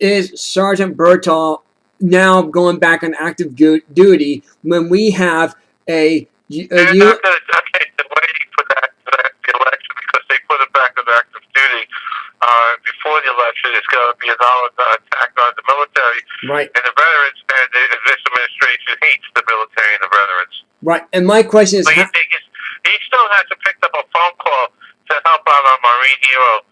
is Sergeant Bertall now going back on active duty when we have a okay, they're waiting for that the election because they put it back on active duty before the election. It's going to be an attack on the military and the veterans, and this administration hates the military and the veterans. Right, and my question is, but he still has to pick up a phone call to help out our Marine hero,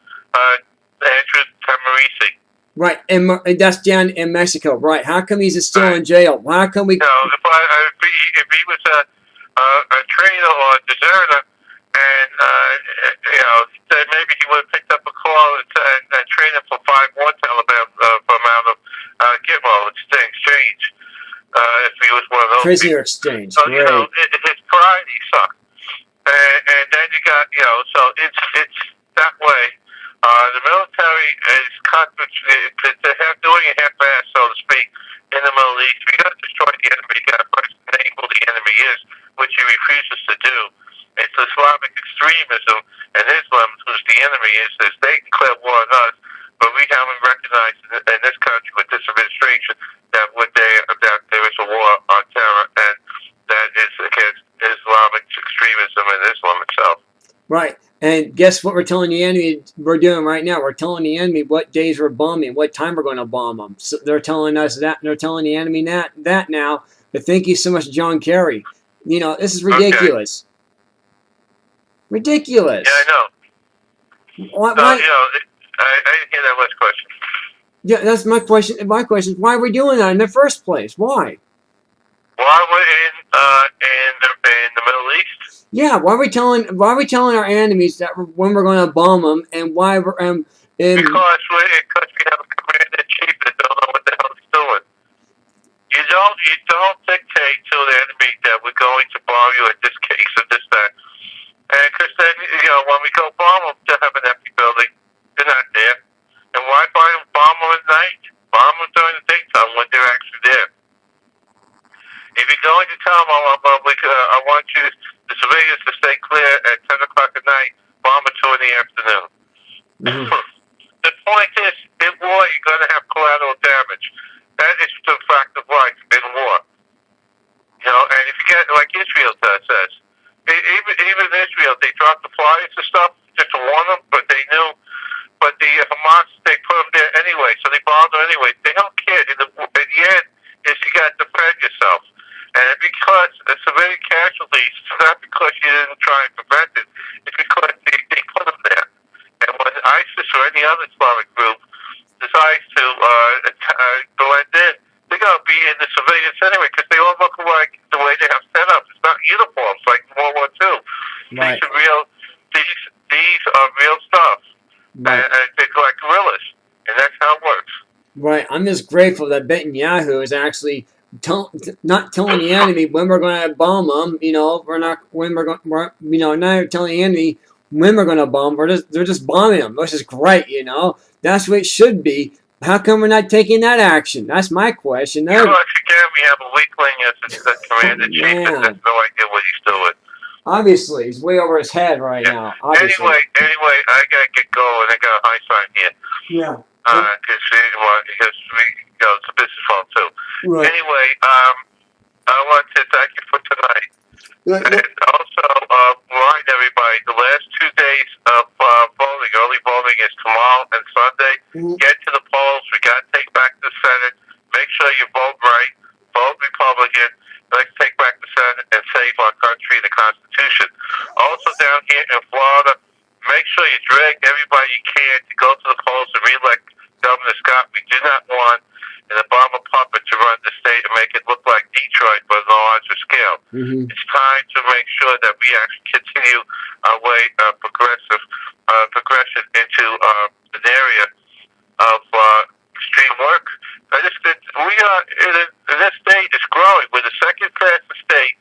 Andrew Tamarisi. Right, and that's down in Mexico. Right, how come he's still in jail? How come we? No, if he was a traitor or a deserter, and then maybe he would have picked up a call and trained him for 5 more Taliban for amount of exchange. If he was one of those prisoner people. exchange. So his pride he sucked, and then you got so it's that way. The military is doing a half-ass, so to speak, in the Middle East. We got to destroy the enemy. You got to first name who the enemy is, which he refuses to do. It's Islamic extremism and Islam, who's the enemy is. They declare war on us, but we haven't recognized in this country with this administration that there is a war on terror, and that is against Islamic extremism and Islam itself. Right. And guess what we're telling the enemy we're doing right now? We're telling the enemy what days we're bombing, what time we're going to bomb them. So they're telling us that, and they're telling the enemy that now. But thank you so much, John Kerry. This is ridiculous. Okay. Ridiculous. Yeah, I know. Why? I didn't hear that last question. Yeah, that's my question. My question is, why are we doing that in the first place? Why? Why we're in the Middle East? Yeah, why are we telling our enemies that when we're going to bomb them, and why we're because we have a commander-in-chief that don't know what the hell he's doing. You don't dictate to the enemy that we're going to bomb you in this case or this that, and because then when we go bomb them, they have an empty building. They're not there, and why bomb them at night? Bomb them during the daytime when they're actually there. If you're going to tell them, I want you, the civilians, to stay clear at 10 o'clock at night, bomb at 2 in the afternoon. Mm-hmm. The point is, in war, you're going to have collateral damage. That is the fact of life in war. And if you get, like Israel says, even Israel, they dropped the flyers and stuff just to warn them, but they knew. But the Hamas, they put them there anyway, so they bombed them anyway. They don't care. In the end, is you got to defend yourself. And because the civilian casualties, not because you didn't try and prevent it, it's because they put them there. And when ISIS or any other Islamic group decides to blend in, they're going to be in the civilians anyway, because they all look like the way they have set up. It's not uniforms like World War II. Right. These are real stuff. Right. And they're like guerrillas. And that's how it works. Right. I'm just grateful that Netanyahu is actually not telling the enemy when we're going to bomb them. We're not not telling the enemy when we're going to bomb. They're just bombing them, which is great. That's what it should be. How come we're not taking that action? That's my question. Because again, we have a weakling as the commander-in-chief that has no idea what he's doing. Obviously, he's way over his head right now. Obviously. Anyway, I gotta get going. I got a high sign here. Yeah. Because it's a business phone too. Right. Anyway, I want to thank you for tonight, and also remind everybody the last 2 days of voting. Early voting is tomorrow and Sunday. Mm-hmm. Get to the polls. We got to take back the Senate. Make sure you vote right. Vote Republican. Let's take back the Senate and save our country, the Constitution. Also down here in Florida, make sure you drag everybody you can to go to the polls and re-elect Governor Scott. We do not want an Obama puppet to run the state and make it look like Detroit, but on a larger scale. Mm-hmm. It's time to make sure that we actually continue our way of progression into an area of extreme work. We are this state is growing. We're the second fastest state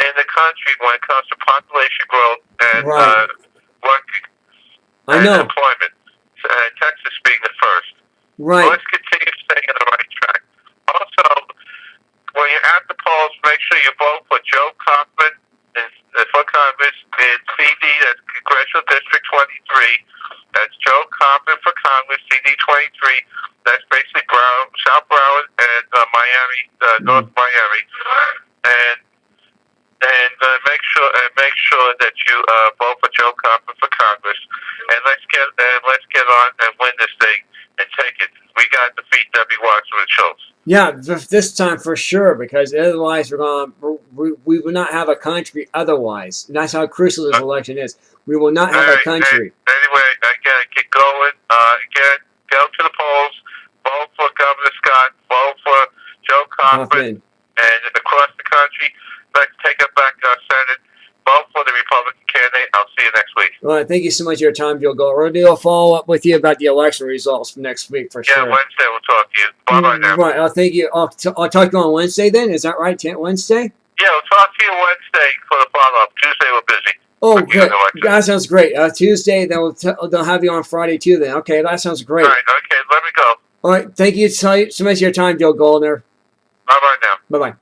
in the country when it comes to population growth and working and employment. Texas being the first. Right. So let's continue staying on the right track. Also, when you're at the polls, make sure you vote for Joe Kaufman for Congress in CD, that's Congressional District 23. That's Joe Kaufman for Congress, CD 23. That's That's basically South Broward and Miami, North Miami, and make sure that you vote for Joe Kaufman for Congress, and let's get on and win this thing and take it. We got to defeat Debbie Watson and Schultz. Yeah, this time for sure, because otherwise we will not have a country otherwise. And that's how crucial this election is. We will not have a country. Anyway, again, get going. Again, go to the polls. Vote for Governor Scott. Vote for Joe Kaufman. And across the country, let's take it back to our Senate. Vote for the Republican candidate. I'll see you next week. All right, thank you so much for your time, Joe Goldner. We'll do a follow-up with you about the election results for next week for sure. Yeah, Wednesday we'll talk to you. Bye-bye now. Right, thank you. I'll talk to you on Wednesday then? Is that right, Wednesday? Yeah, we'll talk to you Wednesday for the follow-up. Tuesday we're busy. Oh, good. That sounds great. Tuesday, they'll have you on Friday too then. Okay, that sounds great. All right, okay, let me go. All right, thank you so much for your time, Joe Goldner. Bye-bye now. Bye-bye.